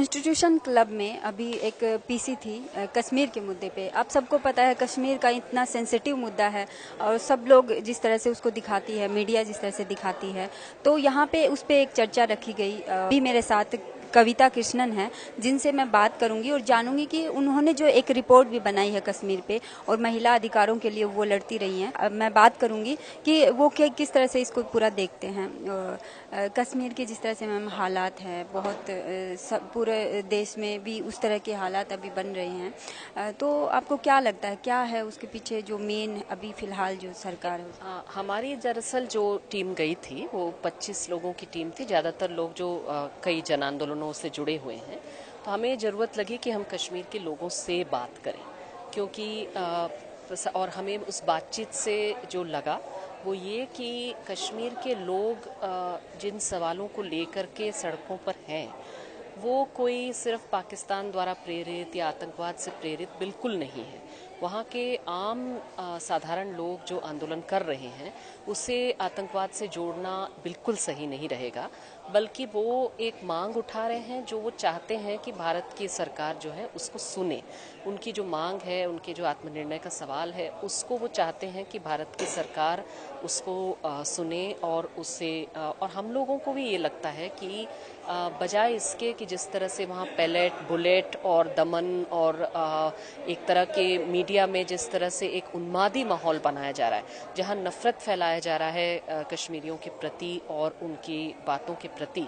Constitution club में अभी एक पीसी थी कश्मीर के मुद्दे पे। आप सबको पता है कश्मीर का इतना सेंसिटिव मुद्दा है और सब लोग जिस तरह से उसको दिखाती है, मीडिया जिस तरह से दिखाती है, तो यहाँ पे उस पे एक चर्चा रखी गई। अभी मेरे साथ कविता कृष्णन है जिनसे मैं बात करूंगी और जानूंगी कि उन्होंने जो एक रिपोर्ट भी बनाई है कश्मीर पे और महिला अधिकारों के लिए वो लड़ती रही हैं। अब मैं बात करूंगी कि वो किस तरह से इसको पूरा देखते हैं। कश्मीर के जिस तरह से मैम हालात है, बहुत पूरे देश में भी उस तरह के हालात अभी बन रहे हैं, तो आपको क्या लगता है क्या है उसके पीछे जो मेन अभी फिलहाल जो सरकार है? हमारी दरअसल जो टीम गई थी वो 25 लोगों की टीम थी, ज़्यादातर लोग जो कई जन आंदोलनों से जुड़े हुए हैं। तो हमें ज़रूरत लगी कि हम कश्मीर के लोगों से बात करें, क्योंकि और हमें उस बातचीत से जो लगा वो ये कि कश्मीर के लोग जिन सवालों को लेकर के सड़कों पर हैं वो कोई सिर्फ पाकिस्तान द्वारा प्रेरित या आतंकवाद से प्रेरित बिल्कुल नहीं है। वहाँ के आम साधारण लोग जो आंदोलन कर रहे हैं उसे आतंकवाद से जोड़ना बिल्कुल सही नहीं रहेगा, बल्कि वो एक मांग उठा रहे हैं जो वो चाहते हैं कि भारत की सरकार जो है उसको सुने। उनकी जो मांग है, उनके जो आत्मनिर्णय का सवाल है, उसको वो चाहते हैं कि भारत की सरकार उसको सुने और उससे और हम लोगों को भी ये लगता है कि बजाय इसके कि जिस तरह से वहाँ पैलेट, बुलेट और दमन और एक तरह के मीडिया में जिस तरह से एक उन्मादी माहौल बनाया जा रहा है, जहाँ नफरत फैलाया जा रहा है कश्मीरियों के प्रति और उनकी बातों के प्रति,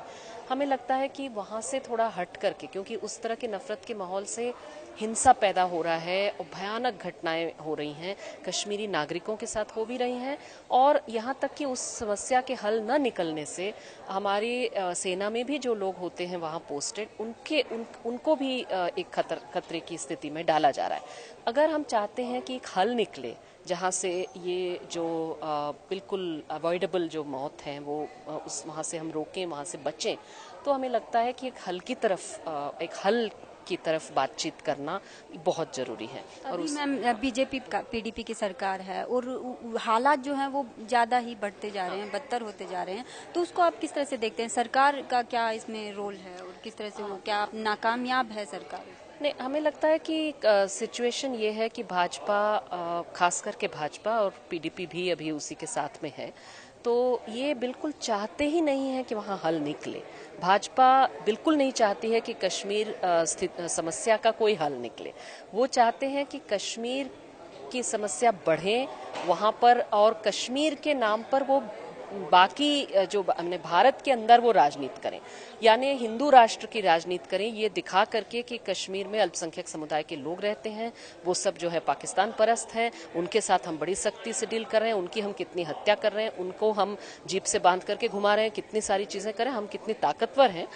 हमें लगता है कि वहाँ से थोड़ा हट करके, क्योंकि उस तरह के नफरत के माहौल से हिंसा पैदा हो रहा है और भयानक घटनाएं हो रही हैं, कश्मीरी नागरिकों के साथ हो भी रही हैं। और यहाँ तक कि उस समस्या के हल न निकलने से हमारी सेना में भी जो लोग होते हैं वहाँ पोस्टेड, उनको भी एक खतरे की स्थिति में डाला जा रहा है। अगर हम चाहते हैं कि एक हल निकले जहाँ से ये जो बिल्कुल अवॉइडेबल जो मौत है वो उस वहाँ से हम रोकें, वहाँ से बचें, तो हमें लगता है कि एक हल की तरफ बातचीत करना बहुत जरूरी है। और मैम बीजेपी का पीडीपी की सरकार है और हालात जो हैं वो ज़्यादा ही बढ़ते जा रहे हैं, बदतर होते जा रहे हैं, तो उसको आप किस तरह से देखते हैं? सरकार का क्या इसमें रोल है और किस तरह से वो क्या नाकामयाब है सरकार? नहीं, हमें लगता है कि सिचुएशन ये है कि भाजपा, खास करके भाजपा और पीडीपी भी अभी उसी के साथ में है, तो ये बिल्कुल चाहते ही नहीं है कि वहाँ हल निकले। भाजपा बिल्कुल नहीं चाहती है कि कश्मीर समस्या का कोई हल निकले। वो चाहते हैं कि कश्मीर की समस्या बढ़े वहाँ पर और कश्मीर के नाम पर वो बाकी जो हमने भारत के अंदर वो राजनीति करें, यानी हिंदू राष्ट्र की राजनीति करें, ये दिखा करके कि कश्मीर में अल्पसंख्यक समुदाय के लोग रहते हैं, वो सब जो है पाकिस्तान परस्त हैं, उनके साथ हम बड़ी सख्ती से डील कर रहे हैं, उनकी हम कितनी हत्या कर रहे हैं, उनको हम जीप से बांध करके घुमा रहे हैं, कितनी सारी चीजें करें, हम कितनी ताकतवर हैं,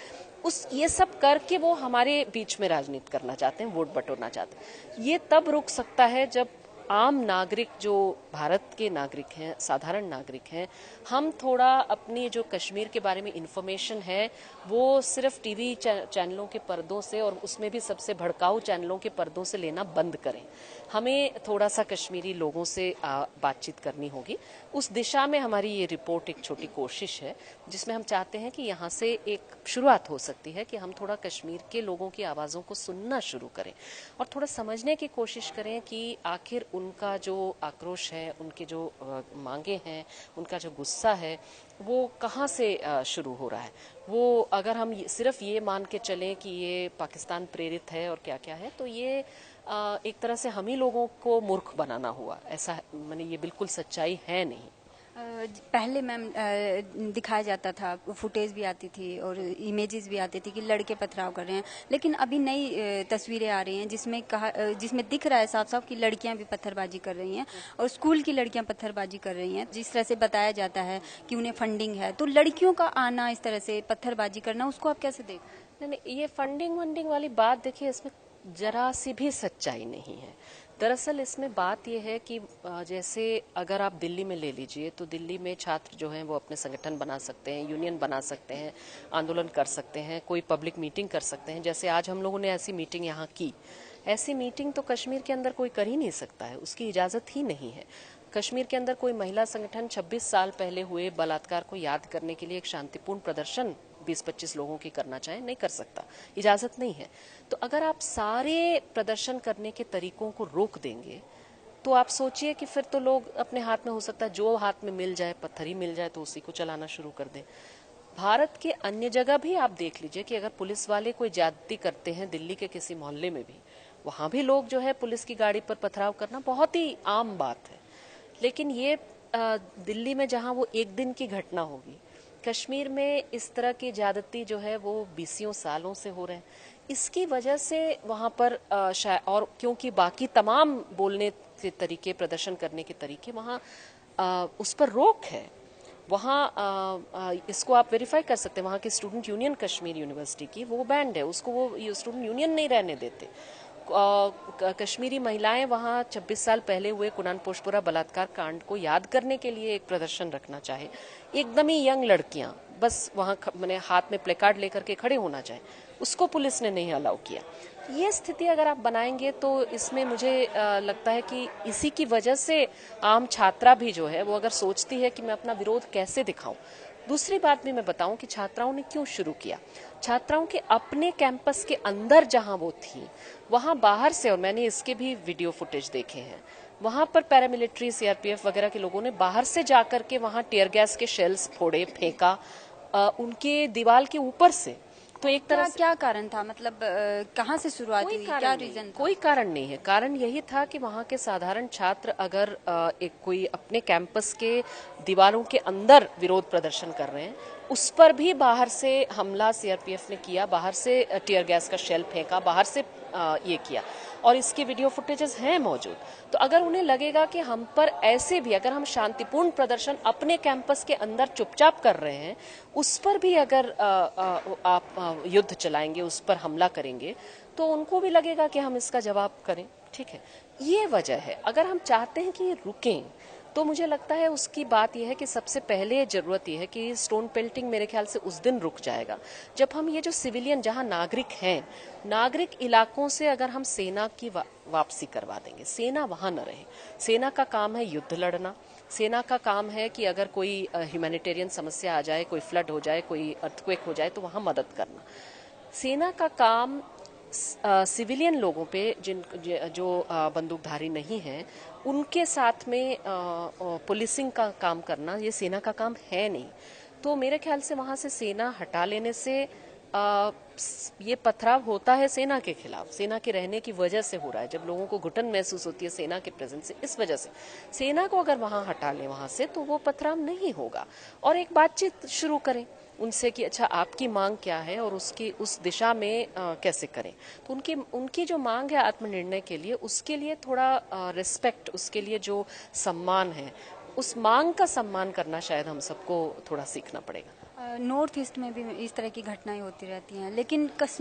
उस ये सब करके वो हमारे बीच में राजनीति करना चाहते हैं, वोट बटोरना चाहते हैं। ये तब रुक सकता है जब आम नागरिक जो भारत के नागरिक हैं, साधारण नागरिक हैं, हम थोड़ा अपनी जो कश्मीर के बारे में इंफॉर्मेशन है वो सिर्फ टीवी चैनलों के पर्दों से और उसमें भी सबसे भड़काऊ चैनलों के पर्दों से लेना बंद करें। हमें थोड़ा सा कश्मीरी लोगों से बातचीत करनी होगी। उस दिशा में हमारी ये रिपोर्ट एक छोटी कोशिश है जिसमें हम चाहते हैं कि यहाँ से एक शुरुआत हो सकती है कि हम थोड़ा कश्मीर के लोगों की आवाज़ों को सुनना शुरू करें और थोड़ा समझने की कोशिश करें कि आखिर उनका जो आक्रोश है, उनके जो मांगे हैं, उनका जो गुस्सा है वो कहाँ से शुरू हो रहा है। वो अगर हम सिर्फ ये मान के चलें कि ये पाकिस्तान प्रेरित है और क्या क्या है, तो ये एक तरह से हम ही लोगों को मूर्ख बनाना हुआ। ऐसा माने ये बिल्कुल सच्चाई है नहीं। पहले मैम दिखाया जाता था, फुटेज भी आती थी और इमेजेस भी आती थी कि लड़के पथराव कर रहे हैं, लेकिन अभी नई तस्वीरें आ रही हैं जिसमें दिख रहा है साफ साफ कि लड़कियां भी पत्थरबाजी कर रही हैं और स्कूल की लड़कियां पत्थरबाजी कर रही हैं। जिस तरह से बताया जाता है कि उन्हें फंडिंग है, तो लड़कियों का आना इस तरह से पत्थरबाजी करना, उसको आप कैसे देखते? नहीं, ये फंडिंग वाली बात देखिए, इसमें जरा सी भी सच्चाई नहीं है। दरअसल इसमें बात यह है कि जैसे अगर आप दिल्ली में ले लीजिए तो दिल्ली में छात्र जो हैं वो अपने संगठन बना सकते हैं, यूनियन बना सकते हैं, आंदोलन कर सकते हैं, कोई पब्लिक मीटिंग कर सकते हैं। जैसे आज हम लोगों ने ऐसी मीटिंग यहाँ की, ऐसी मीटिंग तो कश्मीर के अंदर कोई कर ही नहीं सकता है, उसकी इजाज़त ही नहीं है। कश्मीर के अंदर कोई महिला संगठन 26 साल पहले हुए बलात्कार को याद करने के लिए एक शांतिपूर्ण प्रदर्शन 20-25 लोगों की करना चाहे, नहीं कर सकता, इजाजत नहीं है। तो अगर आप सारे प्रदर्शन करने के तरीकों को रोक देंगे तो आप सोचिए कि फिर तो लोग अपने हाथ में, हो सकता है जो हाथ में मिल जाए, पत्थर ही मिल जाए, तो उसी को चलाना शुरू कर दें। भारत के अन्य जगह भी आप देख लीजिए कि अगर पुलिस वाले कोई ज्यादती करते हैं, दिल्ली के किसी मोहल्ले में भी, वहां भी लोग जो है पुलिस की गाड़ी पर पथराव करना बहुत ही आम बात है। लेकिन ये दिल्ली में जहां वो एक दिन की घटना होगी, कश्मीर में इस तरह की ज्यादती जो है वो 20 सालों से हो रहे हैं। इसकी वजह से वहां पर शायद, और क्योंकि बाकी तमाम बोलने के तरीके, प्रदर्शन करने के तरीके, वहां उस पर रोक है। वहाँ इसको आप वेरीफाई कर सकते हैं, वहाँ की स्टूडेंट यूनियन कश्मीर यूनिवर्सिटी की, वो बैंड है, उसको वो स्टूडेंट यूनियन नहीं रहने देते। कश्मीरी महिलाएं वहाँ 26 साल पहले हुए कुनान पोशपुरा बलात्कार कांड को याद करने के लिए एक प्रदर्शन रखना चाहे, एकदम ही यंग लड़कियां बस वहाँ मैंने हाथ में प्लेकार्ड लेकर के खड़े होना चाहे, उसको पुलिस ने नहीं अलाउ किया। ये स्थिति अगर आप बनाएंगे तो इसमें मुझे लगता है कि इसी की वजह से आम छात्रा भी जो है वो अगर सोचती है कि मैं अपना विरोध कैसे दिखाऊं। दूसरी बात भी मैं बताऊं कि छात्राओं ने क्यों शुरू किया। छात्राओं के अपने कैंपस के अंदर जहां वो थी, वहां बाहर से, और मैंने इसके भी वीडियो फुटेज देखे हैं, वहां पर पैरामिलिट्री, सीआरपीएफ वगैरह के लोगों ने बाहर से जाकर के वहां टीयर गैस के शेल्स फोड़े, फेंका उनके दीवार के ऊपर से। तो एक तरह से क्या कारण था, मतलब कहाँ से शुरुआत हुई, क्या रीजन था? कोई कारण नहीं है। कारण यही था कि वहाँ के साधारण छात्र अगर एक कोई अपने कैंपस के दीवारों के अंदर विरोध प्रदर्शन कर रहे हैं, उस पर भी बाहर से हमला सीआरपीएफ ने किया, बाहर से टीयर गैस का शेल फेंका, बाहर से ये किया, और इसके वीडियो फुटेजेस हैं मौजूद। तो अगर उन्हें लगेगा कि हम पर ऐसे भी, अगर हम शांतिपूर्ण प्रदर्शन अपने कैंपस के अंदर चुपचाप कर रहे हैं, उस पर भी अगर आप युद्ध चलाएंगे, उस पर हमला करेंगे, तो उनको भी लगेगा कि हम इसका जवाब करें। ठीक है, ये वजह है। अगर हम चाहते हैं कि ये रुकें, तो मुझे लगता है उसकी बात यह है कि सबसे पहले जरूरत यह है कि स्टोन पेल्टिंग मेरे ख्याल से उस दिन रुक जाएगा जब हम ये जो सिविलियन, जहां नागरिक हैं, नागरिक इलाकों से अगर हम सेना की वापसी करवा देंगे। सेना वहां न रहे। सेना का काम है युद्ध लड़ना, सेना का काम है कि अगर कोई ह्यूमैनिटेरियन समस्या आ जाए, कोई फ्लड हो जाए, कोई अर्थक्वेक हो जाए, तो वहां मदद करना। सेना का काम सिविलियन लोगों पे जो बंदूकधारी नहीं हैं, उनके साथ में पुलिसिंग का काम करना, ये सेना का काम है नहीं। तो मेरे ख्याल से वहां से सेना हटा लेने से ये पथराव होता है सेना के खिलाफ, सेना के रहने की वजह से हो रहा है। जब लोगों को घुटन महसूस होती है सेना के प्रेजेंस से, इस वजह से सेना को अगर वहां हटा लें वहां से, तो वो पथराव नहीं होगा। और एक बातचीत शुरू करें उनसे कि अच्छा आपकी मांग क्या है और उसकी उस दिशा में कैसे करें। तो उनकी जो मांग है आत्मनिर्णय के लिए, उसके लिए थोड़ा रिस्पेक्ट, उसके लिए जो सम्मान है, उस मांग का सम्मान करना शायद हम सबको थोड़ा सीखना पड़ेगा। नॉर्थ ईस्ट में भी इस तरह की घटनाएं होती रहती हैं, लेकिन कश्मीर